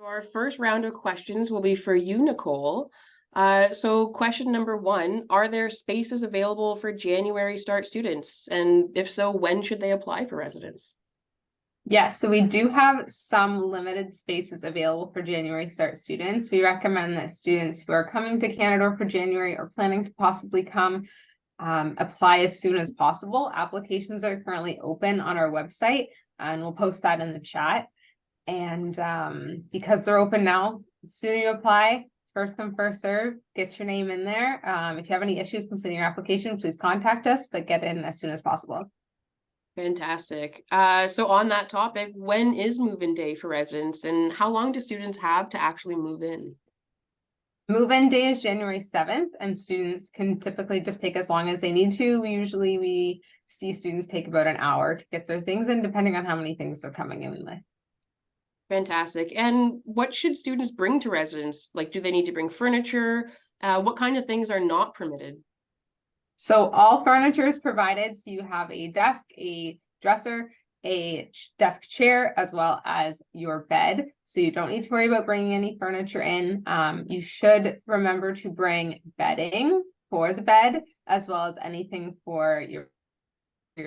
Our first round of questions will be for you, Nicole. So question number one, are there spaces available for January start students? And if so, when should they apply for residence? Yes, so we do have some limited spaces available for January start students. We recommend that students who are coming to Canada for January or planning to possibly come apply as soon as possible. Applications are currently open on our website, and we'll post that in the chat. And because they're open now, the sooner you apply, it's first come, first serve, get your name in there. If you have any issues completing your application, please contact us, but get in as soon as possible. Fantastic. So on that topic, when is move-in day for residents and how long do students have to actually move in? Move-in day is January 7th, and students can typically just take as long as they need to. Usually we see students take about an hour to get their things in, depending on how many things they're coming in with. Fantastic. And what should students bring to residence? Like, do they need to bring furniture? What kind of things are not permitted? So all furniture is provided. So you have a desk, a dresser, a desk chair, as well as your bed. So you don't need to worry about bringing any furniture in. You should remember to bring bedding for the bed, as well as anything for your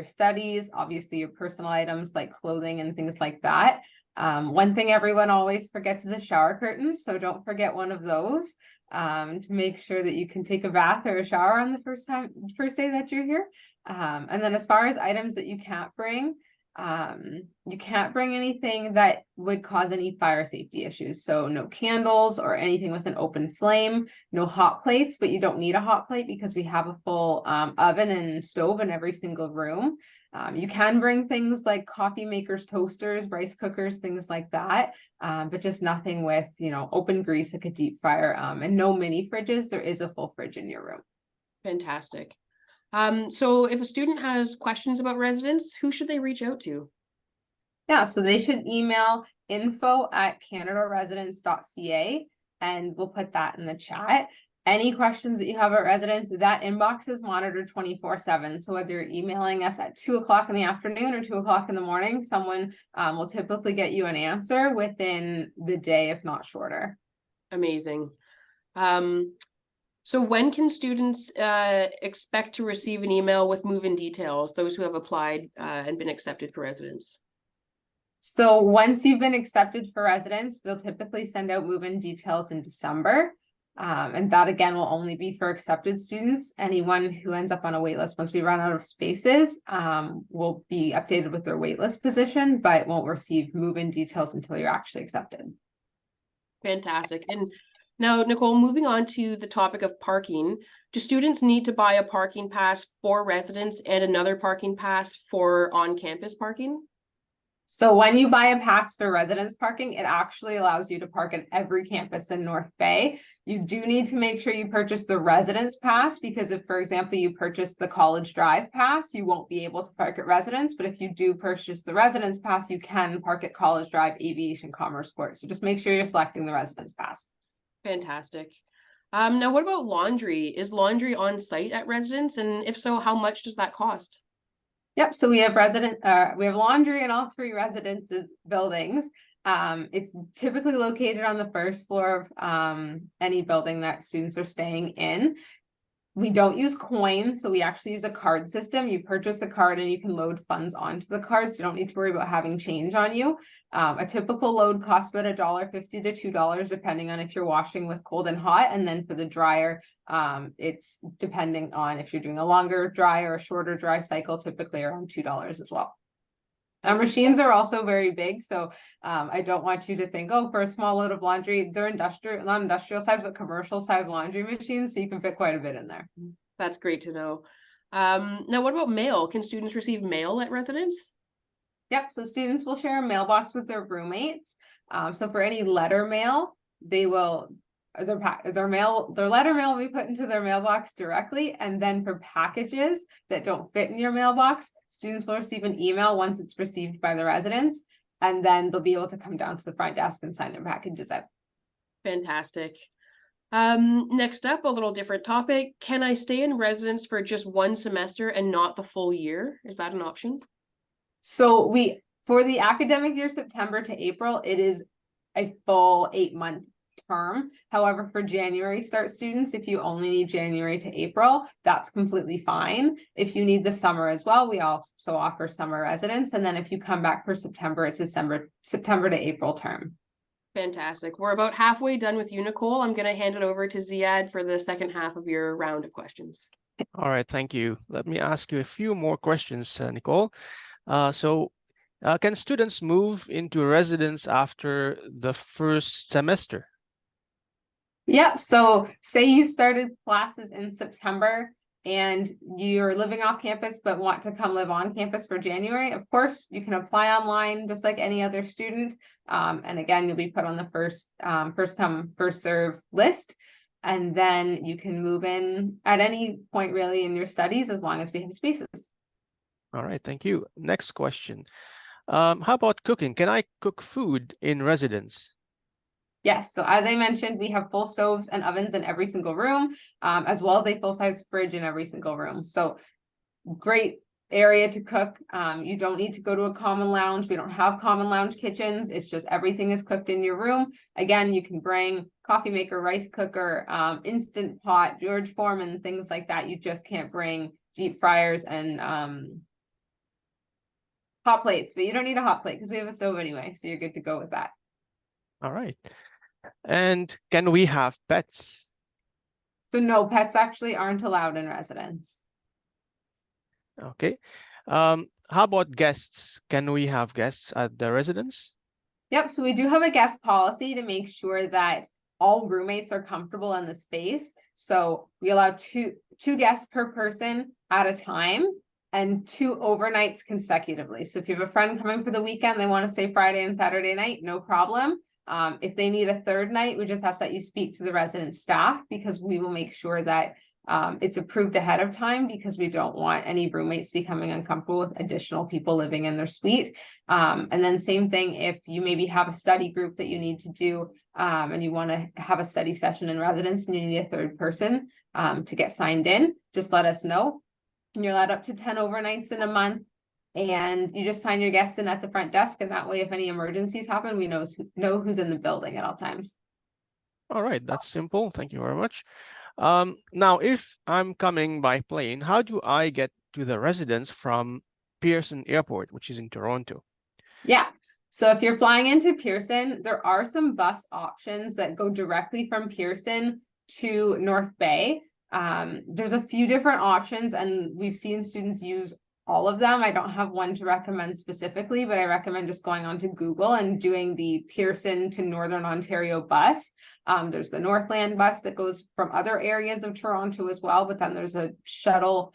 studies, obviously your personal items like clothing and things like that. One thing everyone always forgets is a shower curtain. So don't forget one of those. To make sure that you can take a bath or a shower on the first day that you're here. And then as far as items that you can't bring anything that would cause any fire safety issues. So no candles or anything with an open flame, no hot plates, but you don't need a hot plate because we have a full oven and stove in every single room. You can bring things like coffee makers, toasters, rice cookers, things like that, but just nothing with, open grease like a deep fryer, and no mini fridges. There is a full fridge in your room. Fantastic. So if a student has questions about residence, who should they reach out to? Yeah, so they should email info@canadaresidence.ca, and we'll put that in the chat. Any questions that you have about residence, that inbox is monitored 24/7. So whether you're emailing us at 2 o'clock in the afternoon or 2 o'clock in the morning, someone will typically get you an answer within the day, if not shorter. Amazing. So when can students expect to receive an email with move-in details, those who have applied and been accepted for residence? So once you've been accepted for residence, we'll typically send out move-in details in December. And that again will only be for accepted students. Anyone who ends up on a wait list, once we run out of spaces, will be updated with their wait list position, but won't receive move-in details until you're actually accepted. Fantastic. And now, Nicole, moving on to the topic of parking, do students need to buy a parking pass for residents and another parking pass for on-campus parking? So when you buy a pass for residence parking, it actually allows you to park at every campus in North Bay. You do need to make sure you purchase the residence pass, because if, for example, you purchase the College Drive pass, you won't be able to park at residence. But if you do purchase the residence pass, you can park at College Drive, Aviation, Commerce Court. So just make sure you're selecting the residence pass. Fantastic. Now, what about laundry? Is laundry on site at residence? And if so, how much does that cost? Yep, so we have laundry in all three residences buildings. It's typically located on the first floor of any building that students are staying in. We don't use coins, so we actually use a card system. You purchase a card and you can load funds onto the card, so you don't need to worry about having change on you. A typical load costs about $1.50 to $2, depending on if you're washing with cold and hot. And then for the dryer, it's depending on if you're doing a longer dry or a shorter dry cycle, typically around $2 as well. Our machines are also very big, so I don't want you to think, oh, for a small load of laundry, they're not industrial size, but commercial size laundry machines, so you can fit quite a bit in there. That's great to know. Now, what about mail? Can students receive mail at residence? Yep, so students will share a mailbox with their roommates. So for any letter mail, their letter mail will be put into their mailbox directly. And then for packages that don't fit in your mailbox, students will receive an email once it's received by the residents, and then they'll be able to come down to the front desk and sign their packages out. Fantastic. Next up, a little different topic. Can I stay in residence for just one semester and not the full year? Is that an option? So for the academic year, September to April, it is a full 8-month term. However, for January start students, if you only need January to April, that's completely fine. If you need the summer as well, we also offer summer residence. And then if you come back for September, it's September to April term. Fantastic. We're about halfway done with you, Nicole. I'm going to hand it over to Ziad for the second half of your round of questions. All right, thank you. Let me ask you a few more questions, Nicole. Can students move into residence after the first semester? Yep. So say you started classes in September and you're living off campus but want to come live on campus for January, of course, you can apply online just like any other student. And again, you'll be put on the first come, first serve list. And then you can move in at any point really in your studies as long as we have spaces. All right, thank you. Next question. How about cooking? Can I cook food in residence? Yes, so as I mentioned, we have full stoves and ovens in every single room, as well as a full-size fridge in every single room. So great area to cook. You don't need to go to a common lounge. We don't have common lounge kitchens. It's just everything is cooked in your room. Again, you can bring coffee maker, rice cooker, instant pot, George Foreman, things like that. You just can't bring deep fryers and hot plates, but you don't need a hot plate because we have a stove anyway. So you're good to go with that. All right. And can we have pets? So no, pets actually aren't allowed in residence. Okay. How about guests? Can we have guests at the residence? Yep. So we do have a guest policy to make sure that all roommates are comfortable in the space. So we allow two guests per person at a time and 2 overnights consecutively. So if you have a friend coming for the weekend, they want to stay Friday and Saturday night, no problem. If they need a third night, we just ask that you speak to the resident staff because we will make sure that it's approved ahead of time because we don't want any roommates becoming uncomfortable with additional people living in their suite. And then same thing, if you maybe have a study group that you need to do and you want to have a study session in residence and you need a third person to get signed in, just let us know. And you're allowed up to 10 overnights in a month. And you just sign your guests in at the front desk. And that way, if any emergencies happen, we know who's in the building at all times. All right, that's simple. Thank you very much. Now, if I'm coming by plane, how do I get to the residence from Pearson Airport, which is in Toronto? Yeah. So if you're flying into Pearson, there are some bus options that go directly from Pearson to North Bay. There's a few different options and we've seen students use all of them. I don't have one to recommend specifically, but I recommend just going onto Google and doing the Pearson to Northern Ontario bus. There's the Northland bus that goes from other areas of Toronto as well, but then there's a shuttle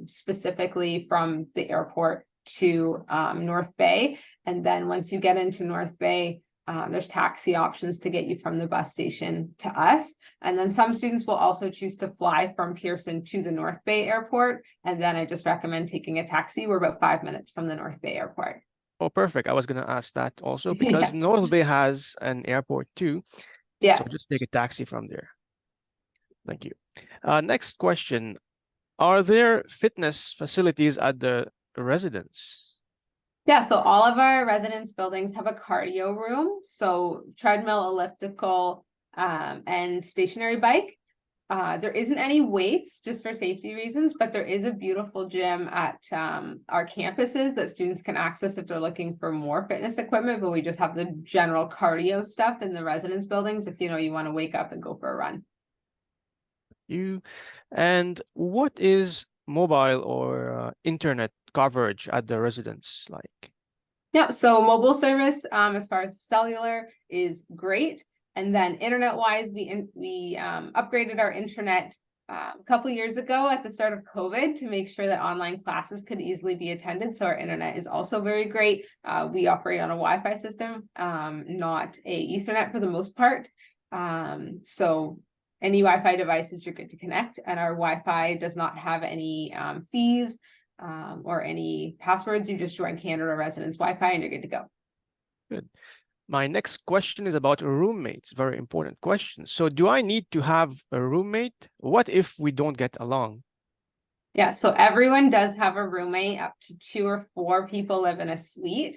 specifically from the airport to North Bay. And then once you get into North Bay, there's taxi options to get you from the bus station to us. And then some students will also choose to fly from Pearson to the North Bay Airport. And then I just recommend taking a taxi. We're about 5 minutes from the North Bay Airport. Oh, perfect. I was going to ask that also because North Bay has an airport too. Yeah. So just take a taxi from there. Thank you. Next question. Are there fitness facilities at the residence? Yeah, so all of our residence buildings have a cardio room. So treadmill, elliptical, and stationary bike. There isn't any weights just for safety reasons, but there is a beautiful gym at our campuses that students can access if they're looking for more fitness equipment, but we just have the general cardio stuff in the residence buildings if you want to wake up and go for a run. And what is mobile or internet coverage at the residence like? Yeah, so mobile service as far as cellular is great. And then internet wise, we upgraded our internet a couple of years ago at the start of COVID to make sure that online classes could easily be attended. So our internet is also very great. We operate on a Wi-Fi system, not a Ethernet for the most part. So any Wi-Fi devices, you're good to connect. And our Wi-Fi does not have any fees or any passwords. You just join Canada Residence Wi-Fi and you're good to go. Good. My next question is about roommates. Very important question. So do I need to have a roommate? What if we don't get along? Yeah, so everyone does have a roommate. Up to 2 or 4 people live in a suite.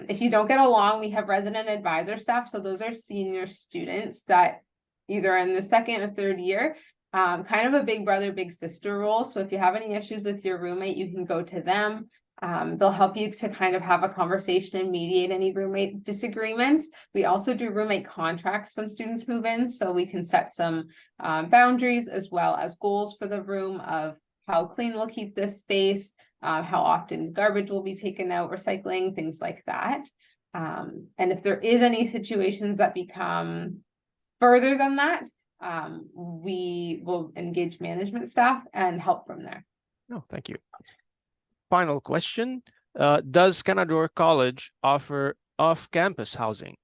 If you don't get along, we have resident advisor staff. So those are senior students that either in the second or third year, kind of a big brother, big sister role. So if you have any issues with your roommate, you can go to them. They'll help you to kind of have a conversation and mediate any roommate disagreements. We also do roommate contracts when students move in, so we can set some boundaries as well as goals for the room of how clean we'll keep this space, how often garbage will be taken out, recycling, things like that. And if there is any situations that become further than that, we will engage management staff and help from there. No, thank you. Final question. Does Canadore College offer off-campus housing?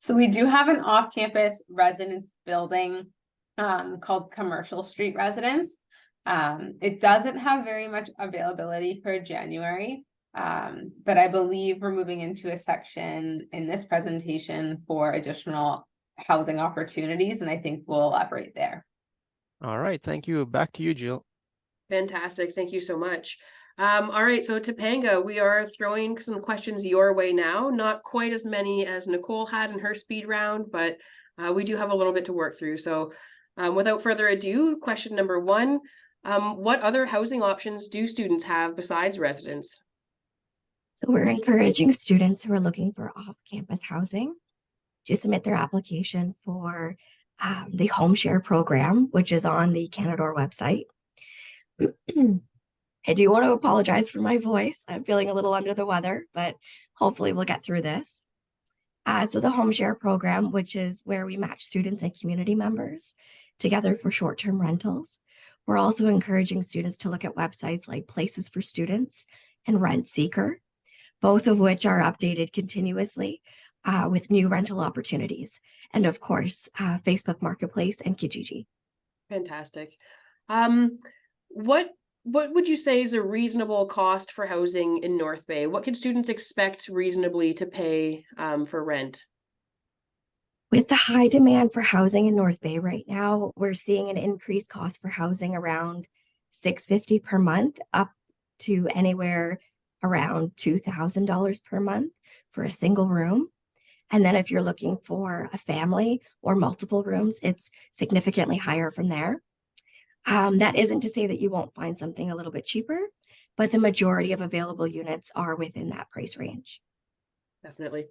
So we do have an off-campus residence building called Commercial Street Residence. It doesn't have very much availability for January, but I believe we're moving into a section in this presentation for additional housing opportunities, and I think we'll elaborate there. All right, thank you. Back to you, Jill. Fantastic. Thank you so much. All right, so Topanga, we are throwing some questions your way now. Not quite as many as Nicole had in her speed round, but we do have a little bit to work through. So without further ado, question number 1, what other housing options do students have besides residence? So we're encouraging students who are looking for off-campus housing to submit their application for the Home Share program, which is on the Canadore website. I do want to apologize for my voice. I'm feeling a little under the weather, but hopefully we'll get through this. So the Home Share program, which is where we match students and community members together for short-term rentals. We're also encouraging students to look at websites like Places for Students and Rent Seeker, both of which are updated continuously with new rental opportunities. And of course, Facebook Marketplace and Kijiji. Fantastic. What would you say is a reasonable cost for housing in North Bay? What can students expect reasonably to pay for rent? With the high demand for housing in North Bay right now, we're seeing an increased cost for housing around $650 per month, up to anywhere around $2,000 per month for a single room. And then if you're looking for a family or multiple rooms, it's significantly higher from there. That isn't to say that you won't find something a little bit cheaper, but the majority of available units are within that price range. Definitely.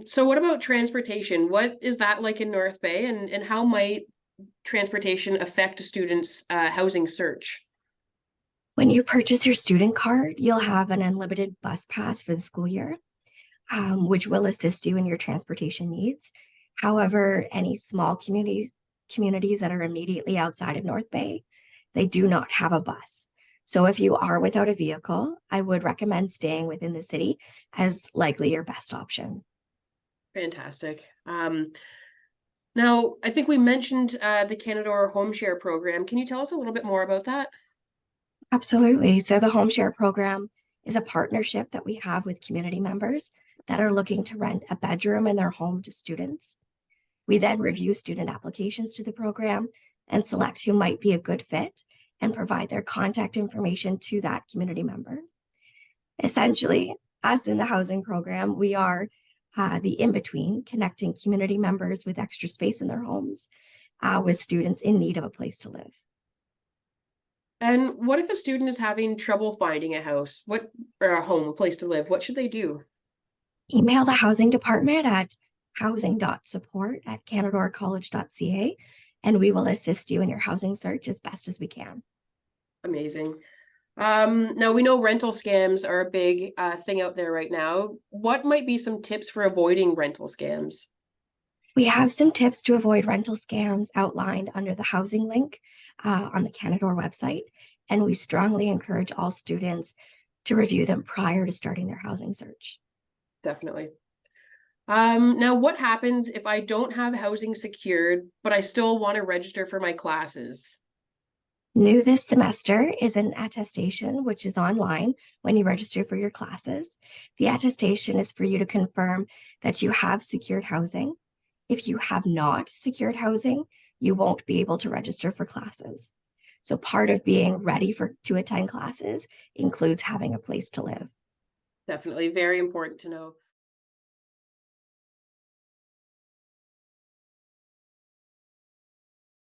So what about transportation? What is that like in North Bay, and how might transportation affect a student's housing search? When you purchase your student card, you'll have an unlimited bus pass for the school year, which will assist you in your transportation needs. However, any small communities that are immediately outside of North Bay, they do not have a bus. So if you are without a vehicle, I would recommend staying within the city as likely your best option. Fantastic. Now, I think we mentioned the Canadore Home Share program. Can you tell us a little bit more about that? Absolutely. So the Home Share program is a partnership that we have with community members that are looking to rent a bedroom in their home to students. We then review student applications to the program and select who might be a good fit and provide their contact information to that community member. Essentially, us in the housing program, we are the in-between, connecting community members with extra space in their homes with students in need of a place to live. And what if a student is having trouble finding a house, or a home, a place to live? What should they do? Email the housing department at housing.support@canadorecollege.ca, and we will assist you in your housing search as best as we can. Amazing. Now we know rental scams are a big thing out there right now. What might be some tips for avoiding rental scams? We have some tips to avoid rental scams outlined under the housing link on the Canadore website, and we strongly encourage all students to review them prior to starting their housing search. Definitely. Now what happens if I don't have housing secured, but I still want to register for my classes? New this semester is an attestation, which is online when you register for your classes. The attestation is for you to confirm that you have secured housing. If you have not secured housing, you won't be able to register for classes. So part of being ready to attend classes includes having a place to live. Definitely very important to know.